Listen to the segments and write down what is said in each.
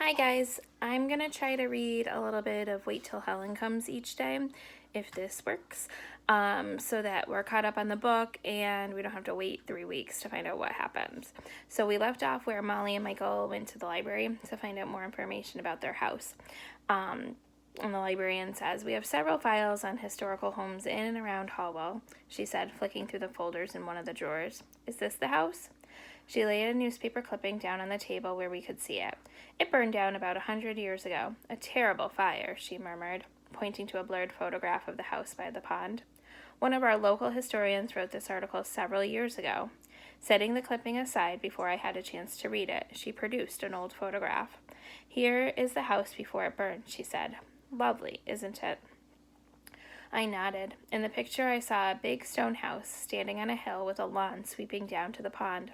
Hi guys, I'm gonna try to read a little bit of Wait Till Helen Comes each day, if this works, so that we're caught up on the book and we don't have to wait 3 weeks to find out what happens. So we left off where Molly and Michael went to the library to find out more information about their house. And the librarian says, "We have several files on historical homes in and around Hallwell," she said, flicking through the folders in one of the drawers. "Is this the house?" She laid a newspaper clipping down on the table where we could see it. "It burned down about 100 years ago. A terrible fire," she murmured, pointing to a blurred photograph of the house by the pond. "One of our local historians wrote this article several years ago." Setting the clipping aside before I had a chance to read it, she produced an old photograph. "Here is the house before it burned," she said. "Lovely, isn't it?" I nodded. In the picture, I saw a big stone house standing on a hill with a lawn sweeping down to the pond.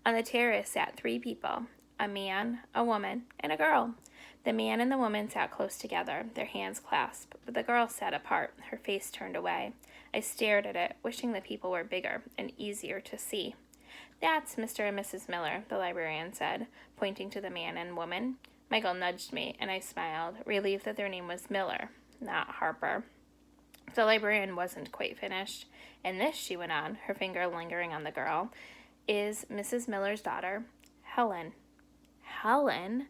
On the terrace sat 3 people, a man, a woman, and a girl. The man and the woman sat close together, their hands clasped, but the girl sat apart, her face turned away. I stared at it, wishing the people were bigger and easier to see. "That's Mr. and Mrs. Miller," the librarian said, pointing to the man and woman. Michael nudged me, and I smiled, relieved that their name was Miller, not Harper. The librarian wasn't quite finished. "And this," she went on, her finger lingering on the girl, "is Mrs. Miller's daughter, Helen." "Helen?"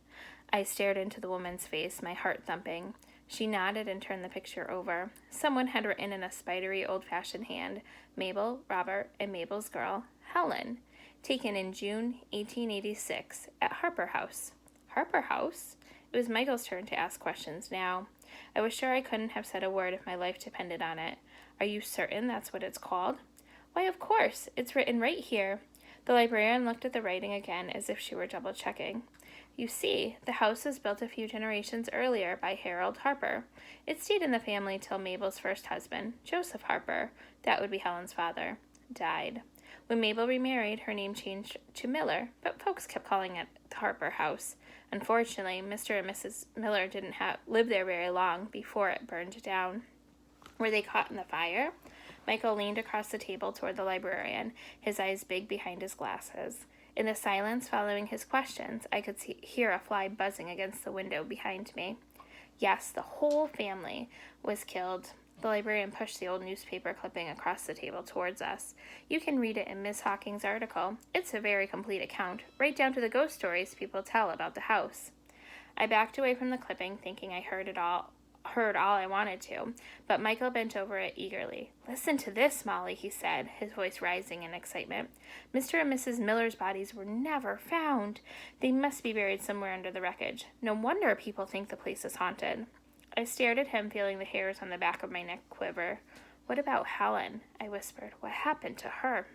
I stared into the woman's face, my heart thumping. She nodded and turned the picture over. Someone had written in a spidery, old-fashioned hand, "Mabel, Robert, and Mabel's girl, Helen. Taken in June 1886 at Harper House." Harper House? It was Michael's turn to ask questions now. I was sure I couldn't have said a word if my life depended on it. "Are you certain that's what it's called?" "Why, of course. It's written right here." The librarian looked at the writing again as if she were double-checking. "You see, the house was built a few generations earlier by Harold Harper. It stayed in the family till Mabel's first husband, Joseph Harper, that would be Helen's father, died. When Mabel remarried, her name changed to Miller, but folks kept calling it the Harper House. Unfortunately, Mr. and Mrs. Miller didn't live there very long before it burned down." "Were they caught in the fire?" Michael leaned across the table toward the librarian, his eyes big behind his glasses. In the silence following his questions, I could hear a fly buzzing against the window behind me. "Yes, the whole family was killed." The librarian pushed the old newspaper clipping across the table towards us. "You can read it in Miss Hawking's article. It's a very complete account, right down to the ghost stories people tell about the house." I backed away from the clipping, thinking I heard all I wanted to, but Michael bent over it eagerly. "Listen to this, Molly," he said, his voice rising in excitement. "Mr. and Mrs. Miller's bodies were never found. They must be buried somewhere under the wreckage. No wonder people think the place is haunted." I stared at him, feeling the hairs on the back of my neck quiver. "What about Helen?" I whispered. "What happened to her?"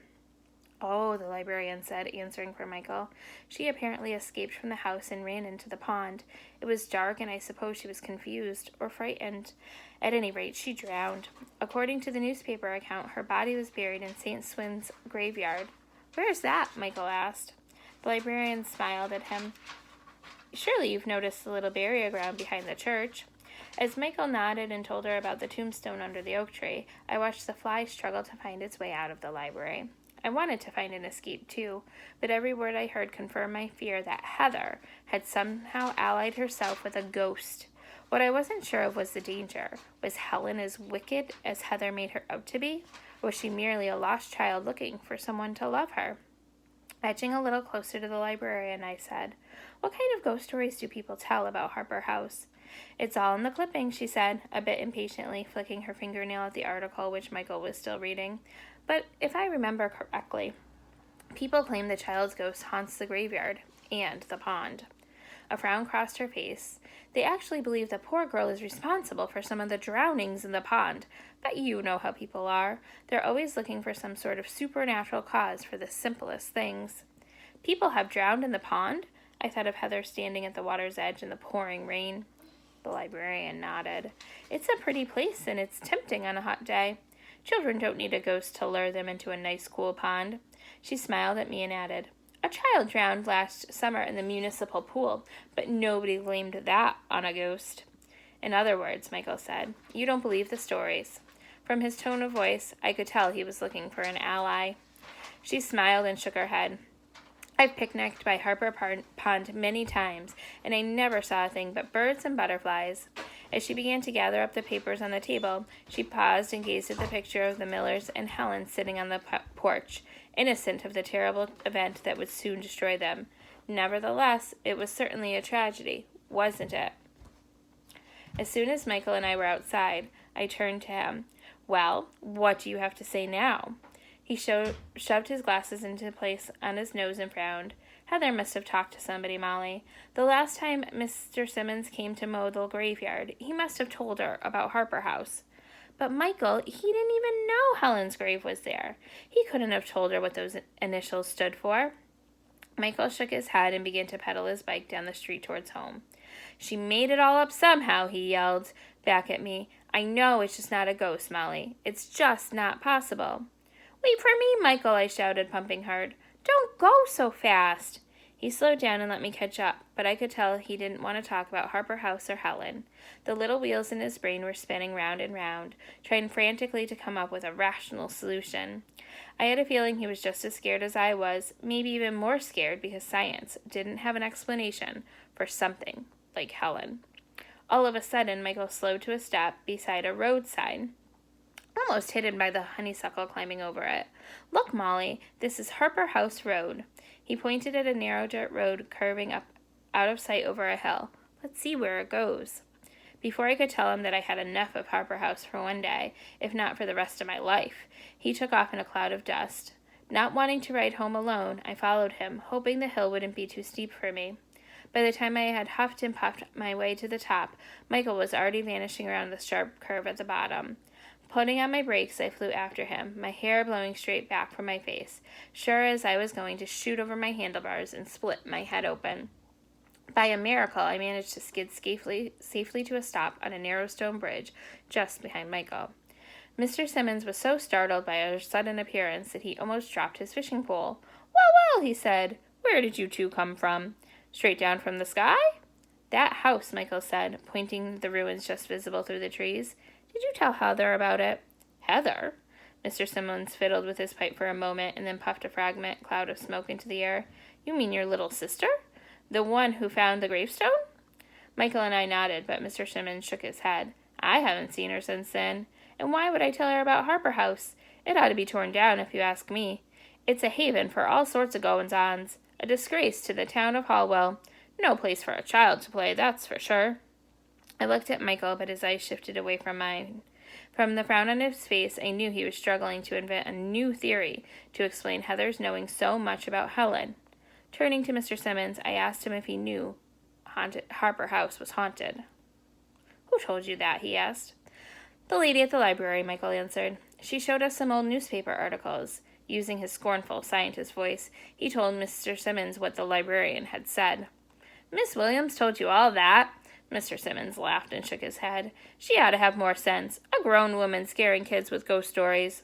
"Oh," the librarian said, answering for Michael. "She apparently escaped from the house and ran into the pond. It was dark, and I suppose she was confused or frightened. At any rate, she drowned. According to the newspaper account, her body was buried in St. Swin's graveyard." "Where's that?" Michael asked. The librarian smiled at him. "Surely you've noticed the little burial ground behind the church." As Michael nodded and told her about the tombstone under the oak tree, I watched the fly struggle to find its way out of the library. I wanted to find an escape too, but every word I heard confirmed my fear that Heather had somehow allied herself with a ghost. What I wasn't sure of was the danger. Was Helen as wicked as Heather made her out to be? Or was she merely a lost child looking for someone to love her? Edging a little closer to the librarian, I said, "What kind of ghost stories do people tell about Harper House?" "It's all in the clipping," she said, a bit impatiently, flicking her fingernail at the article which Michael was still reading. "But if I remember correctly, people claim the child's ghost haunts the graveyard and the pond." A frown crossed her face. "They actually believe the poor girl is responsible for some of the drownings in the pond. But you know how people are. They're always looking for some sort of supernatural cause for the simplest things." "People have drowned in the pond?" I thought of Heather standing at the water's edge in the pouring rain. The librarian nodded. "It's a pretty place, and it's tempting on a hot day. Children don't need a ghost to lure them into a nice, cool pond." She smiled at me and added, "A child drowned last summer in the municipal pool, but nobody blamed that on a ghost." "In other words," Michael said, "you don't believe the stories." From his tone of voice, I could tell he was looking for an ally. She smiled and shook her head. I've picnicked by Harper Pond many times, and I never saw a thing but birds and butterflies. As she began to gather up the papers on the table, she paused and gazed at the picture of the Millers and Helen sitting on the porch, innocent of the terrible event that would soon destroy them. Nevertheless, it was certainly a tragedy, wasn't it? As soon as Michael and I were outside, I turned to him. Well, what do you have to say now? He shoved his glasses into place on his nose and frowned. Heather must have talked to somebody, Molly. The last time Mr. Simmons came to mow the graveyard, he must have told her about Harper House. But Michael, he didn't even know Helen's grave was there. He couldn't have told her what those initials stood for. Michael shook his head and began to pedal his bike down the street towards home. She made it all up somehow, he yelled back at me. I know it's just not a ghost, Molly. It's just not possible. Wait for me, Michael, I shouted, pumping hard. Don't go so fast. He slowed down and let me catch up, but I could tell he didn't want to talk about Harper House or Helen. The little wheels in his brain were spinning round and round, trying frantically to come up with a rational solution. I had a feeling he was just as scared as I was, maybe even more scared because science didn't have an explanation for something like Helen. All of a sudden, Michael slowed to a stop beside a road sign, almost hidden by the honeysuckle climbing over it. Look, Molly, this is Harper House Road. He pointed at a narrow dirt road curving up out of sight over a hill. Let's see where it goes. Before I could tell him that I had enough of Harper House for one day, if not for the rest of my life, he took off in a cloud of dust. Not wanting to ride home alone, I followed him, hoping the hill wouldn't be too steep for me. By the time I had huffed and puffed my way to the top, Michael was already vanishing around the sharp curve at the bottom. Putting on my brakes, I flew after him, my hair blowing straight back from my face, sure as I was going to shoot over my handlebars and split my head open. By a miracle, I managed to skid safely to a stop on a narrow stone bridge just behind Michael. Mr. Simmons was so startled by our sudden appearance that he almost dropped his fishing pole. Well, he said, where did you two come from? Straight down from the sky? That house, Michael said, pointing the ruins just visible through the trees. Did you tell Heather about it? Heather? Mr. Simmons fiddled with his pipe for a moment and then puffed a fragment cloud of smoke into the air. You mean your little sister? The one who found the gravestone? Michael and I nodded, but Mr. Simmons shook his head. I haven't seen her since then. And why would I tell her about Harper House? It ought to be torn down, if you ask me. It's a haven for all sorts of goings-ons. A disgrace to the town of Hallwell. No place for a child to play, that's for sure. I looked at Michael, but his eyes shifted away from mine. From the frown on his face, I knew he was struggling to invent a new theory to explain Heather's knowing so much about Helen. Turning to Mr. Simmons, I asked him if he knew Harper House was haunted. Who told you that? He asked. The lady at the library, Michael answered. She showed us some old newspaper articles. Using his scornful scientist voice, he told Mr. Simmons what the librarian had said. Miss Williams told you all that? Mr. Simmons laughed and shook his head. She ought to have more sense. A grown woman scaring kids with ghost stories.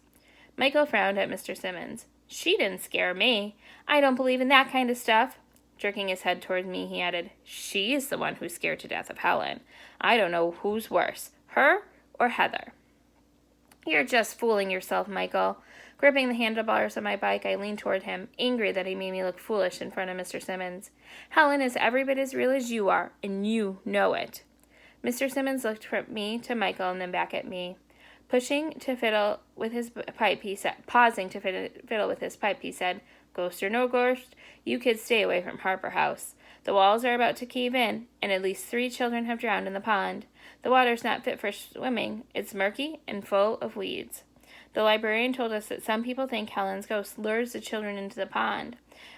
Michael frowned at Mr. Simmons. She didn't scare me. I don't believe in that kind of stuff. Jerking his head toward me, he added, She's the one who's scared to death of Helen. I don't know who's worse, her or Heather. You're just fooling yourself, Michael. Gripping the handlebars of my bike, I leaned toward him, angry that he made me look foolish in front of Mr. Simmons. Helen is every bit as real as you are, and you know it. Mr. Simmons looked from me to Michael and then back at me. Pausing to fiddle with his pipe, he said, Ghost or no ghost, you kids stay away from Harper House. The walls are about to cave in, and at least 3 children have drowned in the pond. The water's not fit for swimming. It's murky and full of weeds. The librarian told us that some people think Helen's ghost lures the children into the pond.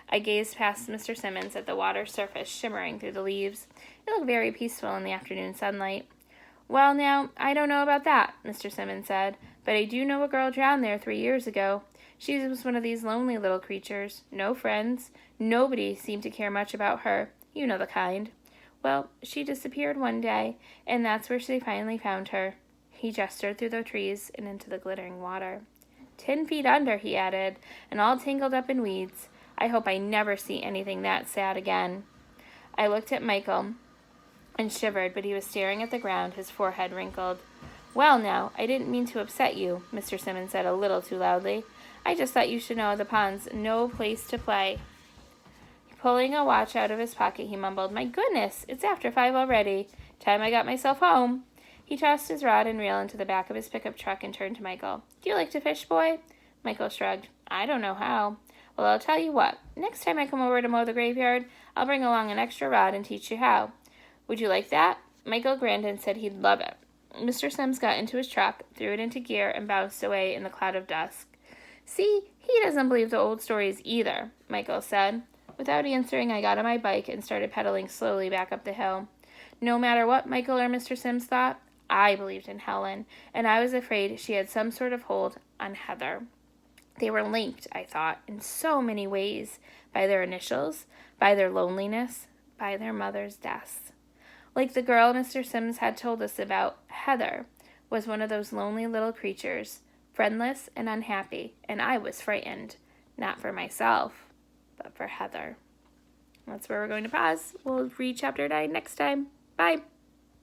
I gazed past Mr. Simmons at the water surface shimmering through the leaves. It looked very peaceful in the afternoon sunlight. Well, now, I don't know about that, Mr. Simmons said, but I do know a girl drowned there 3 years ago. She was one of these lonely little creatures. No friends. Nobody seemed to care much about her. You know the kind. Well, she disappeared one day, and that's where they finally found her. He gestured through the trees and into the glittering water. 10 feet under, he added, and all tangled up in weeds. I hope I never see anything that sad again. I looked at Michael and shivered, but he was staring at the ground, his forehead wrinkled. Well, now, I didn't mean to upset you, Mr. Simmons said a little too loudly. I just thought you should know the pond's no place to play. Pulling a watch out of his pocket, he mumbled, "My goodness, it's after 5 already. Time I got myself home." He tossed his rod and reel into the back of his pickup truck and turned to Michael. "Do you like to fish, boy?" Michael shrugged. "I don't know how." "Well, I'll tell you what. Next time I come over to mow the graveyard, I'll bring along an extra rod and teach you how. Would you like that?" Michael grinned and said he'd love it. Mr. Sims got into his truck, threw it into gear, and bounced away in the cloud of dust. "See, he doesn't believe the old stories either," Michael said. Without answering, I got on my bike and started pedaling slowly back up the hill. No matter what Michael or Mr. Sims thought, I believed in Helen, and I was afraid she had some sort of hold on Heather. They were linked, I thought, in so many ways, by their initials, by their loneliness, by their mother's deaths. Like the girl Mr. Sims had told us about, Heather was one of those lonely little creatures, friendless and unhappy, and I was frightened, not for myself, but for Heather. That's where we're going to pause. We'll read chapter 9 next time. Bye.